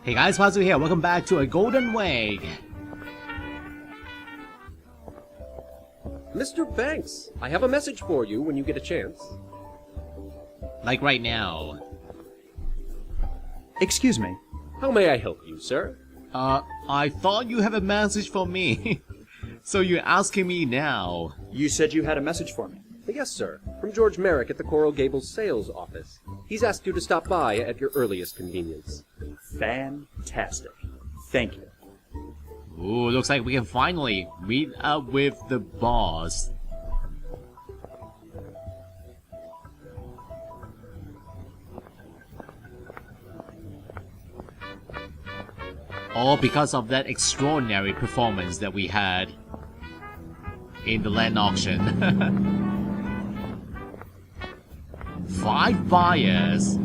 Hey guys, Pazu here. Welcome back to a Golden Wake. Mr. Banks, I have a message for you when you get a chance. Like right now. Excuse me. How may I help you, sir? I thought you have a message for me. So you're asking me now. You said you had a message for me. Yes, sir. From George Merrick at the Coral Gables sales office. He's asked you to stop by at your earliest convenience. Fantastic. Thank you. Ooh, looks like we can finally meet up with the boss. All because of that extraordinary performance that we had in the land auction. 5 buyers.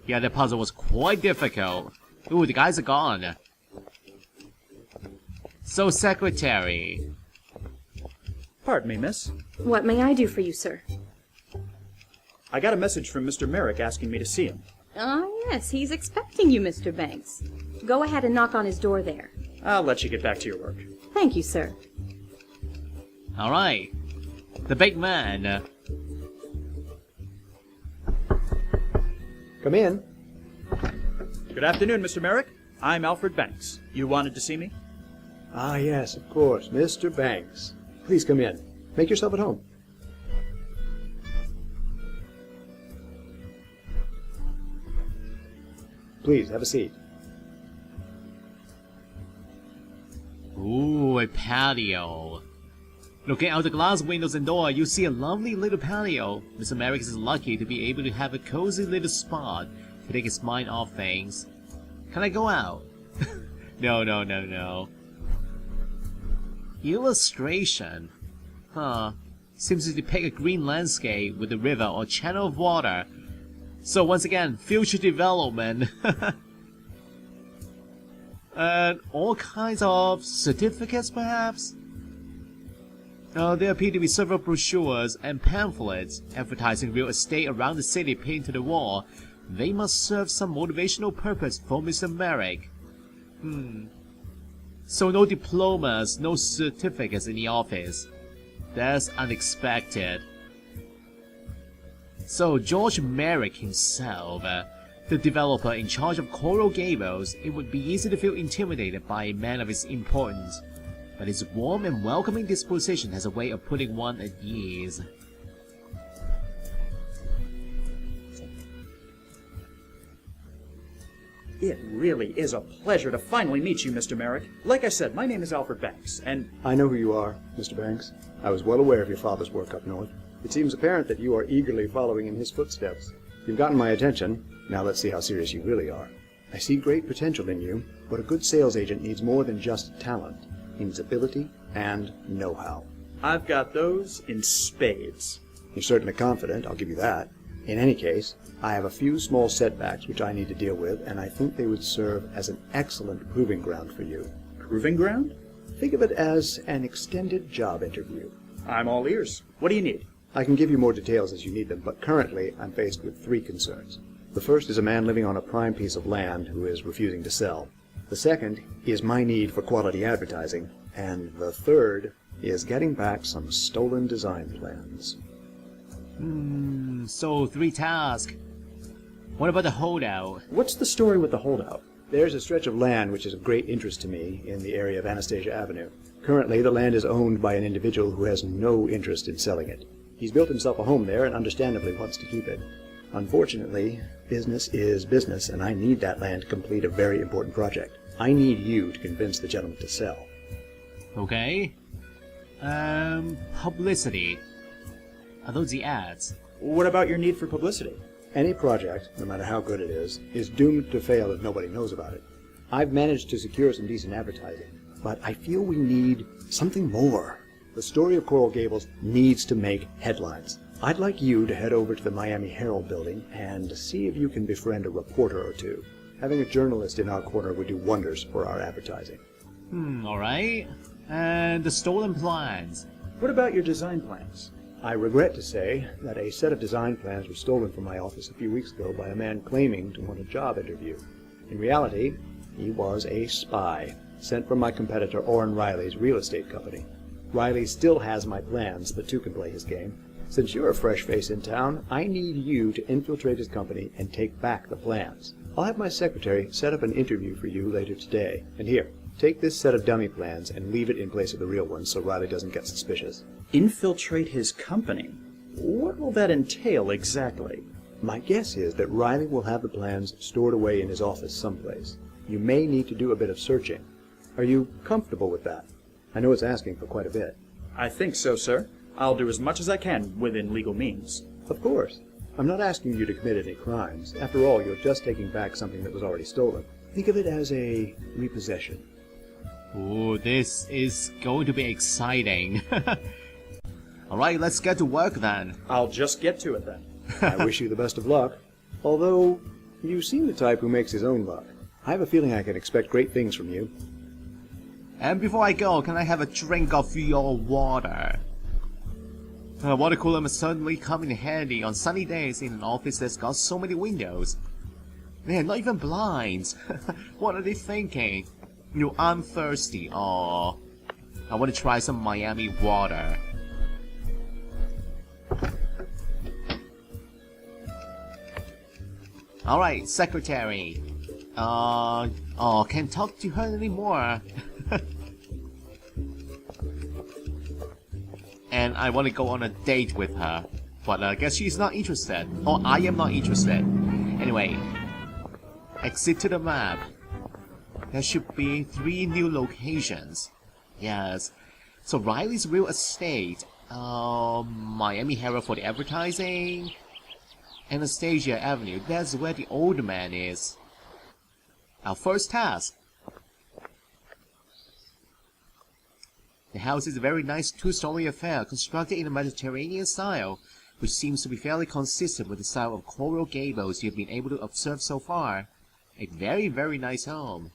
Yeah, the puzzle was quite difficult. Ooh, the guys are gone. So, secretary. Pardon me, miss. What may I do for you, sir? I got a message from Mr. Merrick asking me to see him. Ah, yes, he's expecting you, Mr. Banks. Go ahead and knock on his door there. I'll let you get back to your work. Thank you, sir. Alright. The big man. Come in. Good afternoon, Mr. Merrick. I'm Alfred Banks. You wanted to see me? Ah, yes, of course, Mr. Banks. Please come in. Make yourself at home. Please, have a seat. Ooh, a patio. Looking out the glass windows and door, you see a lovely little patio. Mr. Merrick is lucky to be able to have a cozy little spot to take his mind off things. Can I go out? No. Illustration. Huh. Seems to depict a green landscape with a river or channel of water. So once again, future development. And all kinds of certificates perhaps? There appear to be several brochures and pamphlets advertising real estate around the city pinned to the wall. They must serve some motivational purpose for Mr. Merrick. So no diplomas, no certificates in the office. That's unexpected. So George Merrick himself, the developer in charge of Coral Gables, it would be easy to feel intimidated by a man of his importance. But his warm and welcoming disposition has a way of putting one at ease. It really is a pleasure to finally meet you, Mr. Merrick. Like I said, my name is Alfred Banks, and... I know who you are, Mr. Banks. I was well aware of your father's work up north. It seems apparent that you are eagerly following in his footsteps. You've gotten my attention. Now let's see how serious you really are. I see great potential in you, but a good sales agent needs more than just talent. He needs ability and know-how. I've got those in spades. You're certainly confident, I'll give you that. In any case, I have a few small setbacks which I need to deal with, and I think they would serve as an excellent proving ground for you. Proving ground? Think of it as an extended job interview. I'm all ears. What do you need? I can give you more details as you need them, but currently I'm faced with 3 concerns. The first is a man living on a prime piece of land who is refusing to sell. The second is my need for quality advertising. And the third is getting back some stolen design plans. So 3 tasks. What about the holdout? What's the story with the holdout? There's a stretch of land which is of great interest to me in the area of Anastasia Avenue. Currently, the land is owned by an individual who has no interest in selling it. He's built himself a home there and understandably wants to keep it. Unfortunately, business is business, and I need that land to complete a very important project. I need you to convince the gentleman to sell. Okay. Publicity. Are those the ads? What about your need for publicity? Any project, no matter how good it is doomed to fail if nobody knows about it. I've managed to secure some decent advertising, but I feel we need something more. The story of Coral Gables needs to make headlines. I'd like you to head over to the Miami Herald building and see if you can befriend a reporter or two. Having a journalist in our corner would do wonders for our advertising. Alright. And the stolen plans. What about your design plans? I regret to say that a set of design plans were stolen from my office a few weeks ago by a man claiming to want a job interview. In reality, he was a spy, sent from my competitor Orrin Riley's real estate company. Riley still has my plans, the two can play his game. Since you're a fresh face in town, I need you to infiltrate his company and take back the plans. I'll have my secretary set up an interview for you later today. And here, take this set of dummy plans and leave it in place of the real ones so Riley doesn't get suspicious. Infiltrate his company? What will that entail exactly? My guess is that Riley will have the plans stored away in his office someplace. You may need to do a bit of searching. Are you comfortable with that? I know it's asking for quite a bit. I think so, sir. I'll do as much as I can within legal means. Of course. I'm not asking you to commit any crimes. After all, you're just taking back something that was already stolen. Think of it as a repossession. Ooh, this is going to be exciting. Alright, let's get to work then. I'll just get to it then. I wish you the best of luck. Although, you seem the type who makes his own luck. I have a feeling I can expect great things from you. And before I go, can I have a drink of your water? Water cooler must certainly come in handy on sunny days in an office that's got so many windows. Man, not even blinds. What are they thinking? You know, I'm thirsty. Aww. I want to try some Miami water. Alright, secretary. Oh, can't talk to her anymore. And I want to go on a date with her. But I guess she's not interested. Or I am not interested. Anyway. Exit to the map. There should be 3 new locations. Yes. So Riley's real estate. Miami Herald for the advertising. Anastasia Avenue. That's where the old man is. Our first task. The house is a very nice 2-story affair, constructed in a Mediterranean style, which seems to be fairly consistent with the style of Coral Gables you've been able to observe so far. A very, very nice home.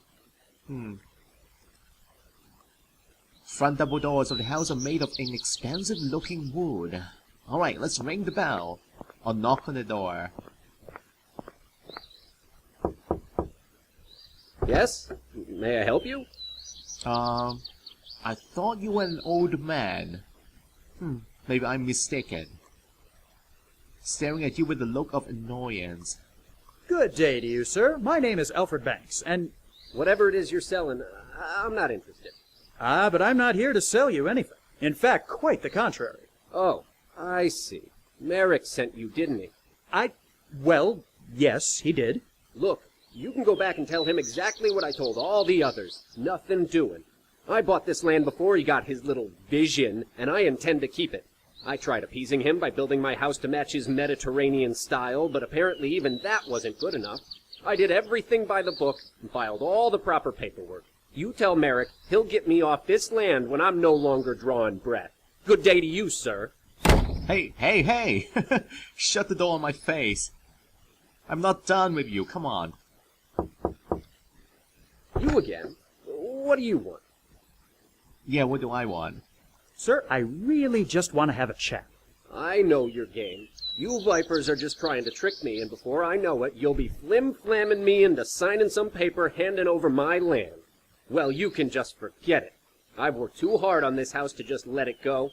Front double doors of the house are made of inexpensive-looking wood. Alright, let's ring the bell. Or knock on the door. Yes? May I help you? I thought you were an old man. Maybe I'm mistaken. Staring at you with a look of annoyance. Good day to you, sir. My name is Alfred Banks, and... Whatever it is you're selling, I'm not interested. But I'm not here to sell you anything. In fact, quite the contrary. Oh, I see. Merrick sent you, didn't he? Well, yes, he did. Look, you can go back and tell him exactly what I told all the others. Nothing doing. I bought this land before he got his little vision, and I intend to keep it. I tried appeasing him by building my house to match his Mediterranean style, but apparently even that wasn't good enough. I did everything by the book and filed all the proper paperwork. You tell Merrick he'll get me off this land when I'm no longer drawing breath. Good day to you, sir. Hey! Shut the door on my face. I'm not done with you, come on. You again? What do you want? Yeah, what do I want? Sir, I really just want to have a chat. I know your game. You vipers are just trying to trick me, and before I know it, you'll be flim-flamming me into signing some paper handing over my land. Well, you can just forget it. I've worked too hard on this house to just let it go.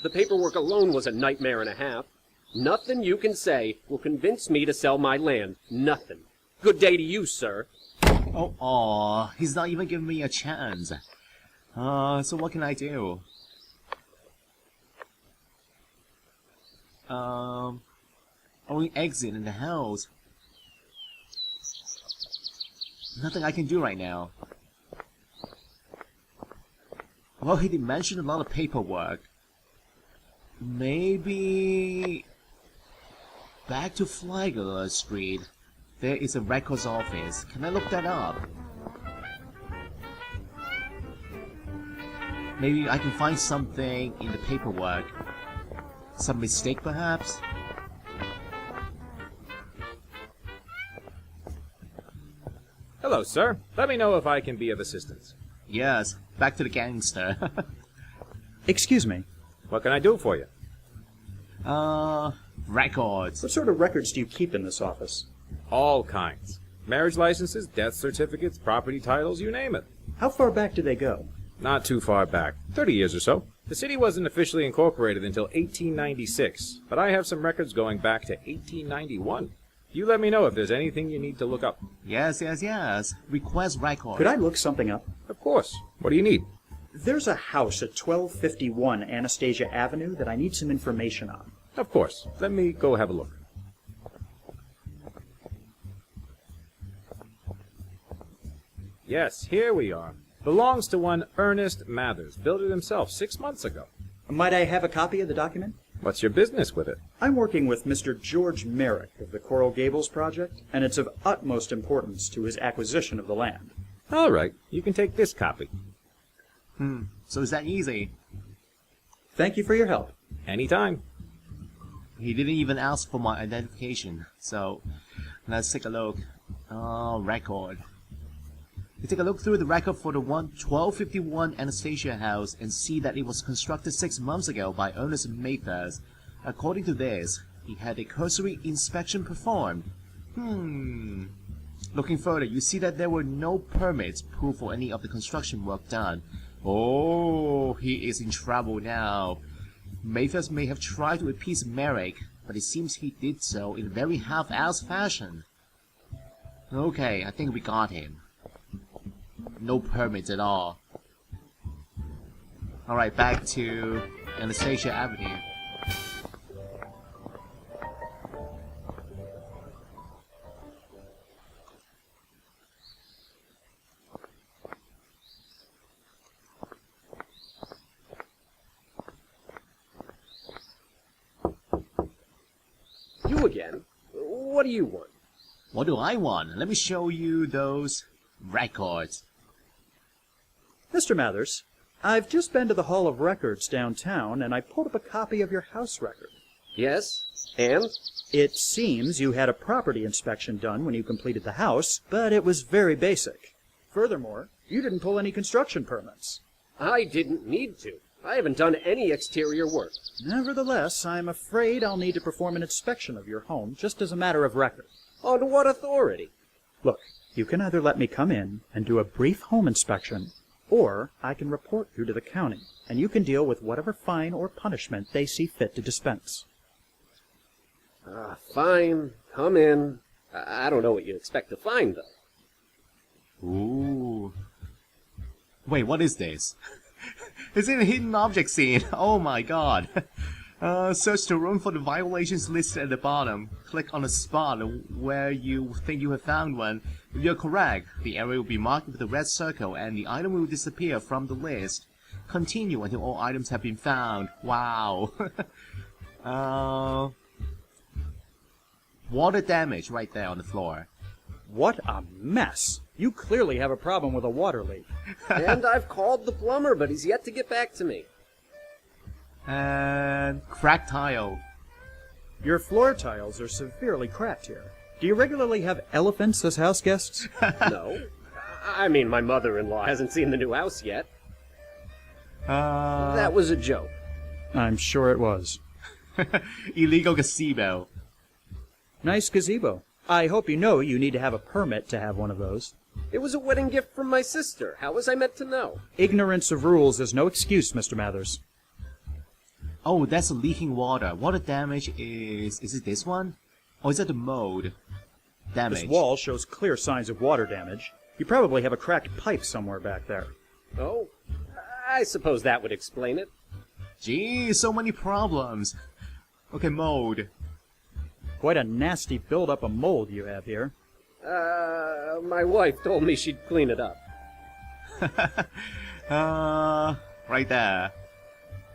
The paperwork alone was a nightmare and a half. Nothing you can say will convince me to sell my land. Nothing. Good day to you, sir. Oh, he's not even giving me a chance. So what can I do? Only exit in the house. Nothing I can do right now. Well, he did mention a lot of paperwork. Maybe back to Flagler Street. There is a records office. Can I look that up? Maybe I can find something in the paperwork. Some mistake, perhaps? Hello, sir. Let me know if I can be of assistance. Yes, back to the gangster. Excuse me. What can I do for you? Records. What sort of records do you keep in this office? All kinds. Marriage licenses, death certificates, property titles, you name it. How far back do they go? Not too far back. 30 years or so. The city wasn't officially incorporated until 1896, but I have some records going back to 1891. You let me know if there's anything you need to look up. Yes. Request record. Could I look something up? Of course. What do you need? There's a house at 1251 Anastasia Avenue that I need some information on. Of course. Let me go have a look. Yes, here we are. Belongs to one Ernest Mathers. Built it himself 6 months ago. Might I have a copy of the document? What's your business with it? I'm working with Mr. George Merrick of the Coral Gables project, and it's of utmost importance to his acquisition of the land. All right. You can take this copy. So is that easy? Thank you for your help. Anytime. He didn't even ask for my identification. So let's take a look. Record. You take a look through the record for the 1251 Anastasia House and see that it was constructed 6 months ago by Ernest Mathers. According to this, he had a cursory inspection performed. Looking further, you see that there were no permits proof for any of the construction work done. Oh, he is in trouble now. Mathers may have tried to appease Merrick, but it seems he did so in a very half-assed fashion. Okay, I think we got him. No permits at all. Alright, back to Anastasia Avenue. You again? What do you want? What do I want? Let me show you those records. Mr. Mathers, I've just been to the Hall of Records downtown, and I pulled up a copy of your house record. Yes? And? It seems you had a property inspection done when you completed the house, but it was very basic. Furthermore, you didn't pull any construction permits. I didn't need to. I haven't done any exterior work. Nevertheless, I'm afraid I'll need to perform an inspection of your home, just as a matter of record. On what authority? Look, you can either let me come in and do a brief home inspection, or I can report you to the county, and you can deal with whatever fine or punishment they see fit to dispense. Fine. Come in. I don't know what you expect to find, though. Ooh. Wait, what is this? Is it a hidden object scene? Oh my god. Search the room for the violations listed at the bottom. Click on a spot where you think you have found one. If you're correct, the area will be marked with a red circle and the item will disappear from the list. Continue until all items have been found. Wow. Water damage right there on the floor. What a mess! You clearly have a problem with a water leak. And I've called the plumber, but he's yet to get back to me. And cracked tile. Your floor tiles are severely cracked here. Do you regularly have elephants as house guests? No. I mean, my mother-in-law hasn't seen the new house yet. That was a joke. I'm sure it was. Illegal gazebo. Nice gazebo. I hope you know you need to have a permit to have one of those. It was a wedding gift from my sister. How was I meant to know? Ignorance of rules is no excuse, Mr. Mathers. Oh, that's leaking water. Water damage is it this one? Or is that the mold damage? This wall shows clear signs of water damage. You probably have a cracked pipe somewhere back there. Oh, I suppose that would explain it. Gee, so many problems. Okay, mold. Quite a nasty build-up of mold you have here. My wife told me she'd clean it up. Right there.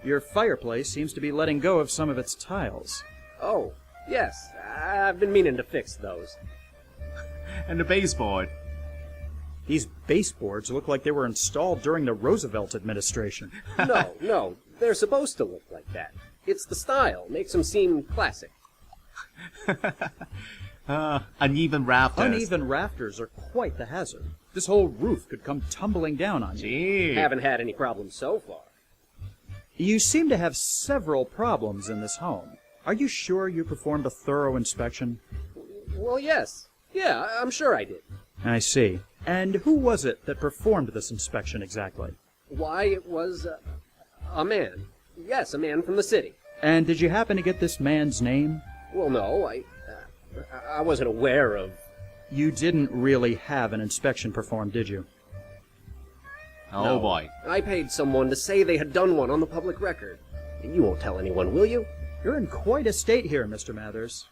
Your fireplace seems to be letting go of some of its tiles. Oh, yes. I've been meaning to fix those. And the baseboard. These baseboards look like they were installed during the Roosevelt administration. No. They're supposed to look like that. It's the style. Makes them seem classic. Uneven rafters. Uneven rafters are quite the hazard. This whole roof could come tumbling down on you. Gee. Haven't had any problems so far. You seem to have several problems in this home. Are you sure you performed a thorough inspection? Well, yes. Yeah, I'm sure I did. I see. And who was it that performed this inspection exactly? Why, it was a man. Yes, a man from the city. And did you happen to get this man's name? Well, no, I wasn't aware of... You didn't really have an inspection performed, did you? Oh No. boy. I paid someone to say they had done one on the public record. You won't tell anyone, will you? You're in quite a state here, Mr. Mathers.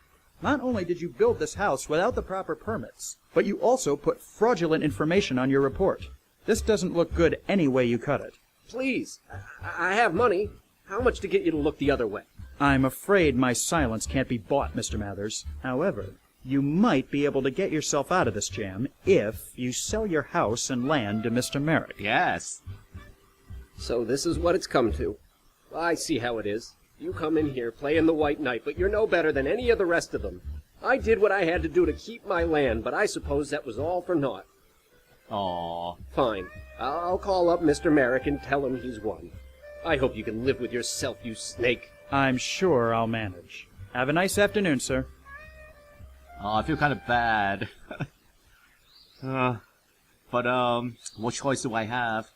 Not only did you build this house without the proper permits, but you also put fraudulent information on your report. This doesn't look good any way you cut it. Please, I have money. How much to get you to look the other way? I'm afraid my silence can't be bought, Mr. Mathers. However, you might be able to get yourself out of this jam if you sell your house and land to Mr. Merrick. Yes. So this is what it's come to. I see how it is. You come in here playing the White Knight, but you're no better than any of the rest of them. I did what I had to do to keep my land, but I suppose that was all for naught. Aww. Fine. I'll call up Mr. Merrick and tell him he's won. I hope you can live with yourself, you snake. I'm sure I'll manage. Have a nice afternoon, sir. Oh, I feel kind of bad. But what choice do I have?